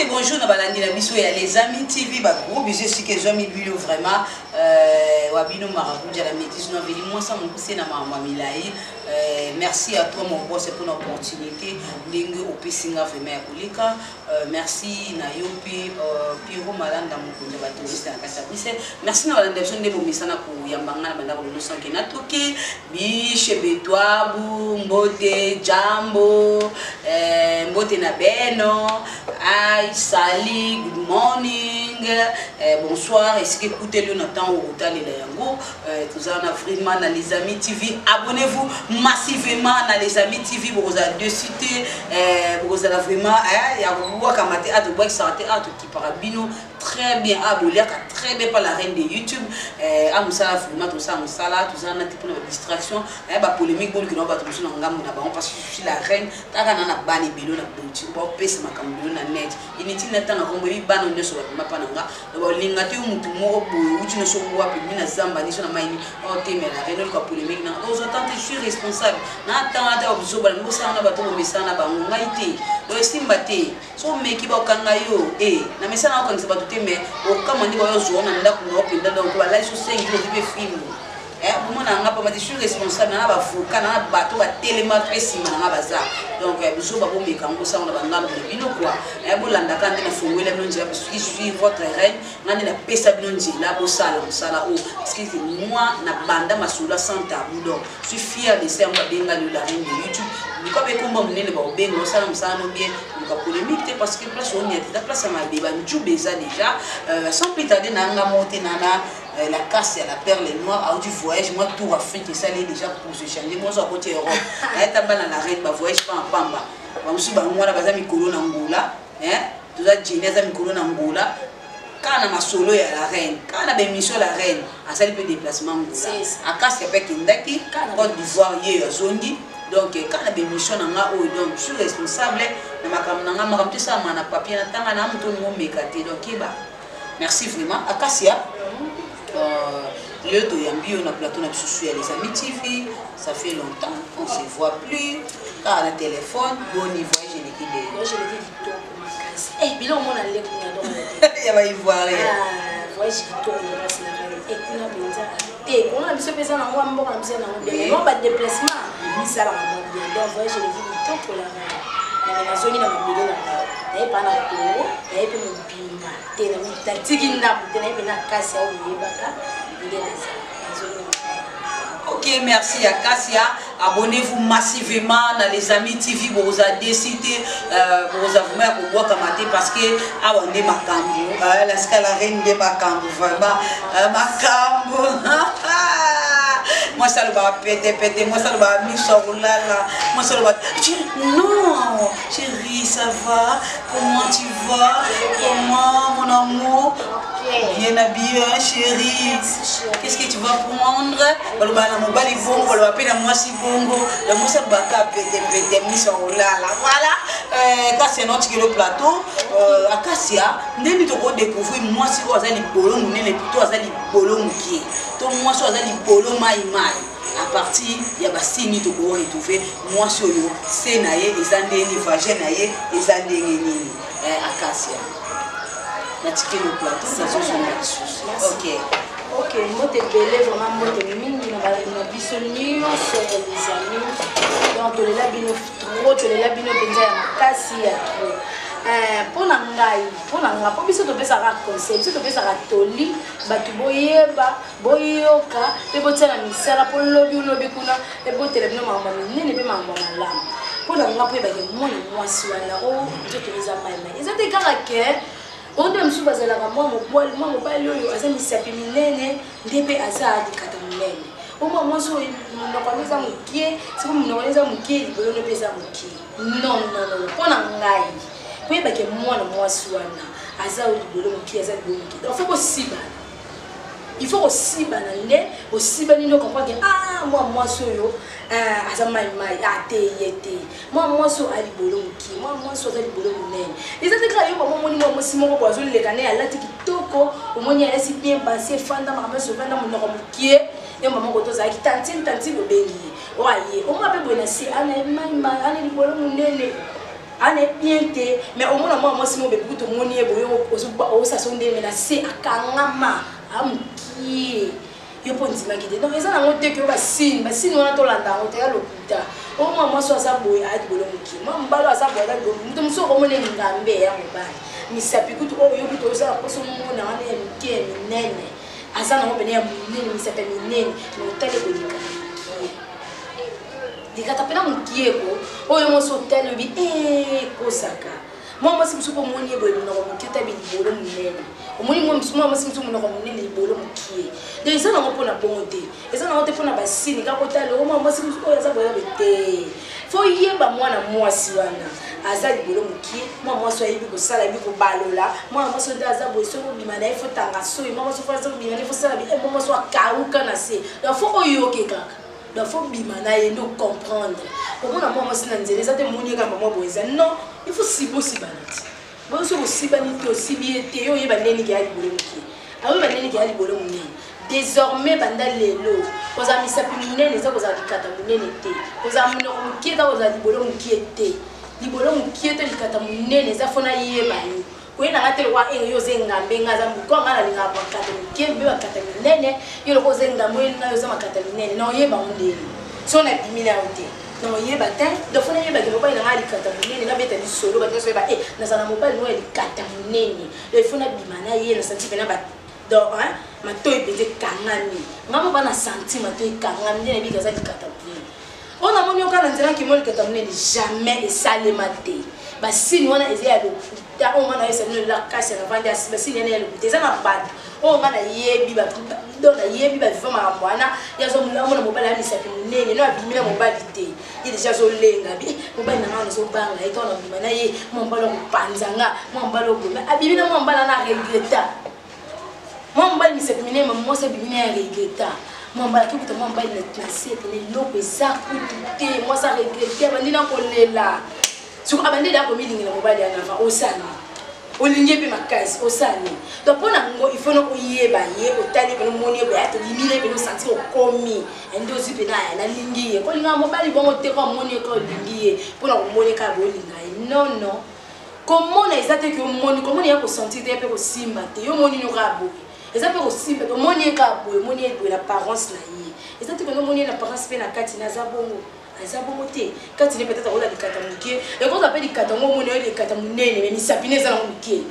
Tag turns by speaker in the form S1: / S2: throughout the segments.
S1: bonjour na balandi na biso ya les amis TV ba gros bisous si que zomi bilo vraiment wabino marabout de la métis no veli moi ça mon poussé na mama milai merci à toi mon boss pour l'opportunité ndenge opesinga vraiment koleka merci na yopi Piro Malanda mon konde ba touriste na kasa bise merci na balanda biso ndebo misana ko yambanga na banda ko no sanke na toke biche betwabu mbote jambo mbote na beno Aïe, salut, good morning, bonsoir. Est-ce que écoutez le temps au Routa les Yango? Tout ça, on a vraiment dans les amis TV. Abonnez-vous massivement dans les amis TV. Vous avez deux cités. Vous avez vraiment, il y a beaucoup à mater, à de boire santé, à tout qui parabino. Très bien, abonné, très bien par la reine de YouTube. À Moussala, vraiment, tout ça, Moussala, tout ça, on a type de distraction. Bah, polémique, bon, que l'on va trouver dans Gamou, parce que je suis la reine. T'as un an à banni, bilo, la boutique, pour pèse ma camoulo, la net. Il n'est pas dans le monde, ban on ne soit pas pananga. Le lingatu, moutoumoro, ou tu ne sois pas, puis mina zamba, ni sur la main, oh, t'es mais la reine, le polémique, non, aux autant, je suis responsable. N'attends, t'as obligé, bah, nous, ça, on a battu, mais ça, on a pas, on a été. Le estime batté, son mec qui va au kangayo, na mais ça, on a pas tout. Mais au cas où on joue, on a donc là, je sais que je vais filmer. Je suis responsable, je suis bateau, télématré, donc je suis je suis votre reine, je suis fier de ça, la reine de YouTube. Parce que la place à ma bébé, déjà, sans plus tarder, la casse et la perle noire, à du voyage, moi tout Afrique, ça allait déjà pour se changer. Moi, je suis à côté Europe. Elle est dans la reine, voyage pas en Pamba. Je suis moi, la mi colonne Angola, tout ça, Genèse, mi colonne Angola. Quand on a solo et la reine, quand on a des missions la reine, à ça, il peut déplacement. À casse et avec Indaki, Côte d'Ivoire, hier, Zondi. Donc, quand on a des missions, donc je suis responsable. Merci vraiment. Akasia. Le Toyambi, on a plateau, on a les amis TV. Ça fait longtemps, on ne se voit plus. Quand on a téléphone, bon niveau, je l'ai dit.
S2: Moi, je l'ai dit tout pour ma casse. Eh, bilan, on a les
S1: il y a y voir.
S2: Ah, ouais, j'ai dit tout pour ma casse. Et puis, on a besoin. Et on a besoin de faire un bon on va déplacement. Ça va bien. Donc, ouais, je l'ai dit tout pour la reine. La zone na mabilo na pas na toro na pe mo bimba tena mutati na tena na kasi au yebaka
S1: ok, merci Akasia. Abonnez-vous massivement dans les amis TV. Vous avez décidé vous avez pour voir parce que on est Makambo la scala reine de Makambo vraiment Makambo. Moi ça le va péter, moi ça le va là, moi ça le va. Non, chérie, ça va? Comment tu vas? Comment mon amour? Bien habillé, chérie. Qu'est-ce que tu vas prendre? Voilà, quand c'est notre plateau, Akasia, nous devons découvrir moi si vous avez les bolons, nous les plutôt les bolons qui. Donc moi si vous avez les bolons maï. À partir il y a des signes de quoi retrouver moi sur le c'est naïe les andés les vagins naïe les andés Akasia. Natiquer le plateau, ça se joue. Ok.
S2: Ok, moi t'es belé vraiment moi t'es mingi na bisoni c'est les amis. Donc tu les labino trop, tu les labino benza ya kasi ya trop. Pour nga po biso to pesa ka conseil, biso to pesa ka toli, batu boyeba, boyoka, pe botela misala po lobi kuna, pe botela bino mamba minene pe mamba malamu. Pour nga po ba ke moi mwasi wana o je te les amai. Ezate kaka ke on doit me soubaser la moi mon pas yo aza misapi minene ndebe aza dikata minene au moment so na kwameza mukie siku mnaoneza mukie libolo no pesa mukie non pona ngai pe ba ke mwana mwasi wana aza libolo mukie aza libolo mukie donc il faut aussi banane aussi banino comprendre ah moi so yo aza mai ateyete moi so ali bolo mukie moi so ali bolo munene ezate ka yo mama moni moi simoko kwa zo le kane alati kitoko omoni alasi bien passé fanda mama so fanda monoko mukie et maman ko to za ki tantine obengi oaye o ma pe bona si ana mai ana li bolo munene on est bien té mais au moins moi si mo be buto moni e boyo o sa sonde mais na se akangama amki yo ponzi makide donc eza na ngote que ba signe wana to landa ngote ya lokuta au moins moi so sa boy a dibolo muki moi mbalo sa boy da muto muso ko mo ne ngambe ya mobali misapi kutu o yo kuto sa ko so mo na wana ya mike minene asa na mo bene ya minene misapi minene no tele ko dika dikata pena mukieko oyo mo so tele bi kosaka moi si muso ko moni e boy no ko mukita bi dibolo minene omoni moi si muso mo no ko minene dibolo mukie donc eza na mo pona bongote eza na mo te pona basini ka kota le moi si muso oyo za boya bete fo yeba mwana mwasi wana aza dibolo mukie moi so yebi ko sala bi ko balola moi so ndaza boy so ko bima na ifo tanga so moi so fa so bima na ifo sala bi moi so akauka na se donc fo oyo ke kaka donc faut bima na ye no comprendre comment na moi si na nzela eza te moni ka mama boyeza non il faut sibo sibanati bon so sibanito sibiete yo yeba neni ki ali bolo mukie ayo ba neni ki ali bolo munene désormais banda lelo koza misapi munene eza koza likata munene te koza muno mukie ta koza libolo mukie te libolo mukie te likata munene eza fona yeba yo kwena ngate wa yo zenga mbenga za mko ngala linga bakata mukie be bakata munene yo loko zenga mwena yo za makata munene no yeba ndeni so na bimina ote no yeba te do fona yeba ke baba ina ngali kata munene na beta ni solo ba teso yeba na sana mobile no likata munene le fona bimana ye na santi pena ba do matoi beze kangani ngamo bana santi matoi kangani ne bi gaza likata munene ona moni okana nzela ki mo likata munene jamais et salemate ba sini wana eze ya da o mana ese no la kase na vandi asi ba sini ne ya lukuteza na bad o mana yebi ba do na yebi ba viva ma mwana ya zo mula mona mobile ya misapi munene no abimina mobile te ye deja zo lenga bi mobile na ngana zo banga ito na bimana ye mombalo kupanzanga mombalo gome abimina mombala na regreta mombali misapi munene mo se bimina ya regreta mombala ki kuta mombali na se te ne loko ezaku te mo sa regreta bandina ko lela sur abandé da ko milingi na mobali ya ngava osani olingi pe makasi osani donc pona ngo il faut no yeba ye otali pe no moni be ato limile pe no sentir okomi endo zipe na na lingi ye ko linga mobali bongo te ko moni ko lingi ye pona ko moni ka bo linga non non comment na ezate que moni comment ya ko sentir te pe ko simba te yo moni no ka bo ezate ko simba ko moni ka bo moni e la parence na ye ezate que no moni la parence pe na kati na za bongo azabomote kati ne peut-être ola likata mukie et quand on appelle likata ngo mona yo likata munene mais misapine za na mukie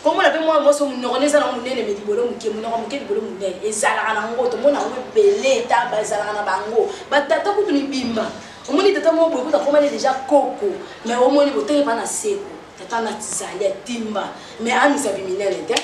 S2: comment on appelle moi so munone za na munene mais libolo mukie mukie libolo munene ezala na ngoto mona ngo belé ta bazala na bango batata kutu ni bimba omoni tata mo boye kuta komane déjà koko mais omoni bote pa na seko tata na tizali timba mais amisapi minene te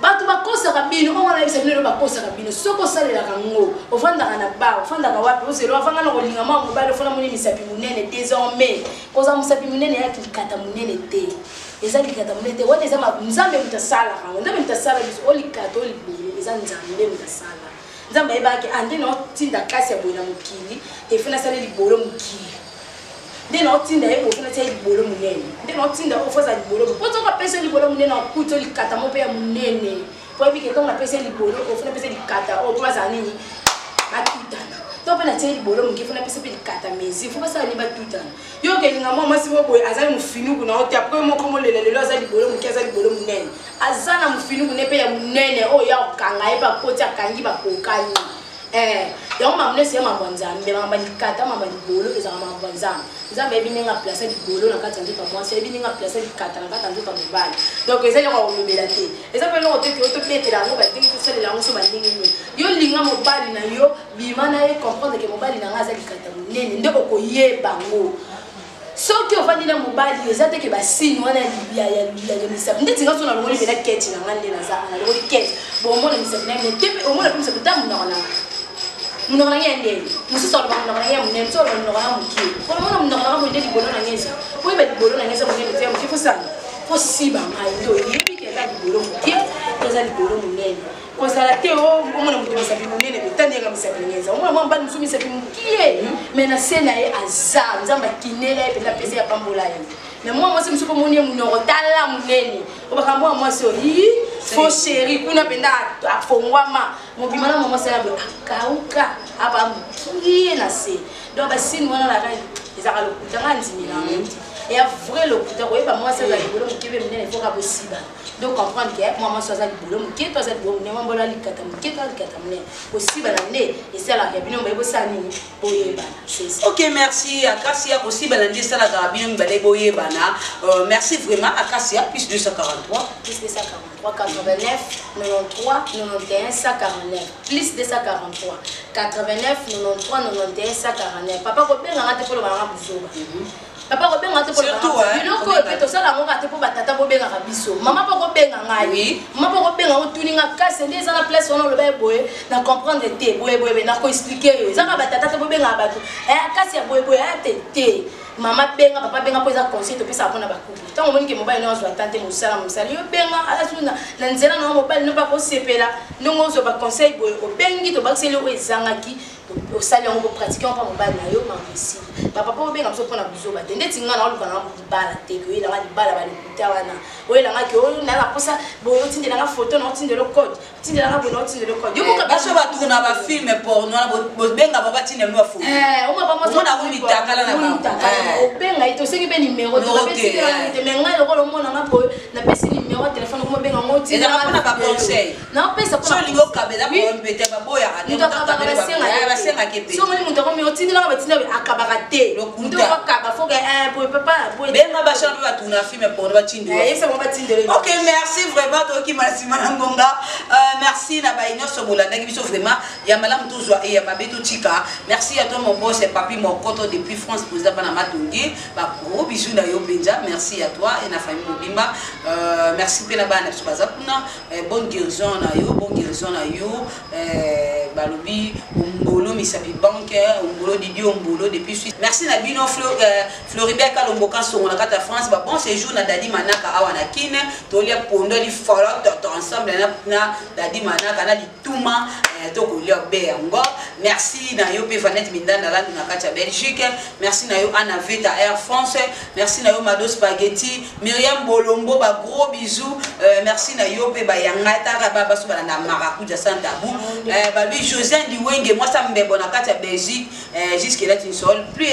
S2: batu bakosa kabino on wana bisa bino bakosa kabino soko salela kango ofanda kana ba ofanda ka wapi oselo afanga na kolinga mambo bale fona moni misapi munene désormais koza misapi munene ya kikata munene te eza kikata munene te wana eza nzambe mutasala kango nzambe mutasala biso olikata olibulu eza nzambe mutasala nzambe ebaki ande no tinda kasi ya boina mukili te fona sala libolo mukili de no tinda e ofuna tsa libolo munene de no tinda ofoza libolo poto ka pesa libolo munene akuto likata mo pe ya munene po bi ke to na pesa libolo ofuna pesa likata o kwa za nini batutana to pe na tsa libolo mungi funa pesa pe likata mezi fo basa ni batutana yo ke linga mama si bo boy azali mufinu kuna o tia po mo komo lelelo azali libolo mungi azali libolo munene azana mufinu kuna pe ya munene o ya okanga e ba poti akangi ba kokani donc mamne c'est ma bonzambe mama likata mama libolo eza mama bonzambe nzambe ebininga place libolo na kati nzoto mwasi ebininga place likata na kati nzoto mobali donc eza yoko olobela te eza pe no te to petela ngo ba te to salela ngo so ba ndenge ni yo linga mobali na yo bimana e comprendre que mobali na ngaza likata munene nde okoyeba ngo soki ofandi na mobali eza te ke basini wana ya misapi nde tinga so na longoli pena keti na ngande na za na longoli keti bon mona misapi na me te omona pe misapi ta muna na muna na ngende mususu alo muna na ngende mune so muna na muki ko mona muna na ngende libolo na ngeza ko be libolo na ngeza mune te muki fo sana fo siba ngai ndo yebi ke la libolo muki ko za libolo munene ko sala te o mona mutu misapi munene betani ga misapi ngeza mona mwa mbani musu misapi muki me na sena e azam nzamba kinela e pela pesa ya pambola ye mais moi moi c'est monsieur comme on est mon tala munene obakambo moi c'est fo chéri kuna penda afongwama mobimana mama sala akauka aba mukie na se donc basini wana la kai ezaka lokutanga nzimila et à vrai le coup de bah moi ça va libolo qui veut mener il faut pas possible donc comprendre que moi ça ça libolo qui toi ça libolo ne mambola likata qui toi likata mne possible l'année et c'est là il y a bien on va ça ni boye bana c'est
S1: OK merci Akasia possible l'année ça la carabine balé boye bana merci vraiment Akasia plus 243
S2: plus 243 89 93 91 149 plus 243 89 93 91 149 papa ko benga ngate pour le bana buzoba papa ko benga ngate pour le bana biloko pe to sala ngo ngate pour batata bo benga biso mama pa ko benga ngai mama pa ko benga otuninga kase ndeza na place on le ba boye na comprendre te boye na ko expliquer yo zaka batata bo benga bato kase ya boye te mama benga papa benga poza conseil to pesa pona bakouple tango moni ke mobile no zo tante musala yo benga ala suna na nzela no mobile no ba ko sepela ndongo zo ba conseil boye o bengi to bakiseli o ezangaki au salon on pratiquer on pas mobile na yo ma possible papa po benga so pona buzo ba tende tinga na oluka na bala te ko ila ngadi bala ba likuta wana o ila ngaki o na la posa boyo tindela nga photo no tindela code tindela nga bono tindela code yo ko
S1: baso ba tourna ba film porno na bo benga baba tindela no photo
S2: o ma ba mo
S1: na ko mitakala na ba
S2: o benga ito sengi be numéro to ba pesi te menga lo ko mona nga boy na pesi numéro téléphone ko benga ngoti
S1: na na ba conseil
S2: na pesa ko
S1: so lingo kabela ko mbete ba boya ate
S2: ndo kabela ba senga
S1: kepe
S2: so moni muntu ko mi otindela ba tindela akabaka te ndo ko kaba fo ga boy papa boy
S1: benga ba shamba ba tuna film porno ba tindela
S2: yesa mo ba tindela
S1: OK merci vraiment to ki masima ngonga merci na ba inyoso bolanda biso vraiment ya malamu tozwa et ya babeto tika merci à toi mon boss et papi mon koto depuis France pour ça na matungi ba gros bisous na yo benja merci à toi et na famille Mobimba merci pe na bana biso baza kuna bonne guérison na yo balobi Mbolo misapi bancaire Mbolo Didio Mbolo depuis Suisse merci na bino Floribert Kalomboka songo na kata France ba bon séjour na Dadi Manaka awa na kine tolia pondo li folo to ensemble na Dadi Manaka na lituma to kolia be yango merci na yo pe Vanette Mindanda la na kata Belgique merci na yo Anna Veta Air France merci na yo Mado Spaghetti Myriam Bolombo ba gros bisous merci na yo pe ba yangata ba baso ba na Maracuja Santabou ba lui José Ndiwenge moi ça mbebo na kata Belgique jusqu'à là tu sol plus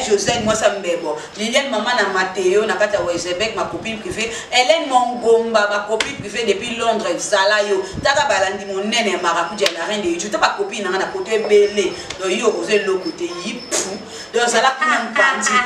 S1: José moi ça mbebo Liliane maman na Matteo na kata Wezebek ma copine privée Hélène Mongomba ma copine privée depuis Londres zala yo taka balandi monene Maracuja la reine de Dieu ta copine na côté belé donc yo osé le côté yip donc zala kuna mpandi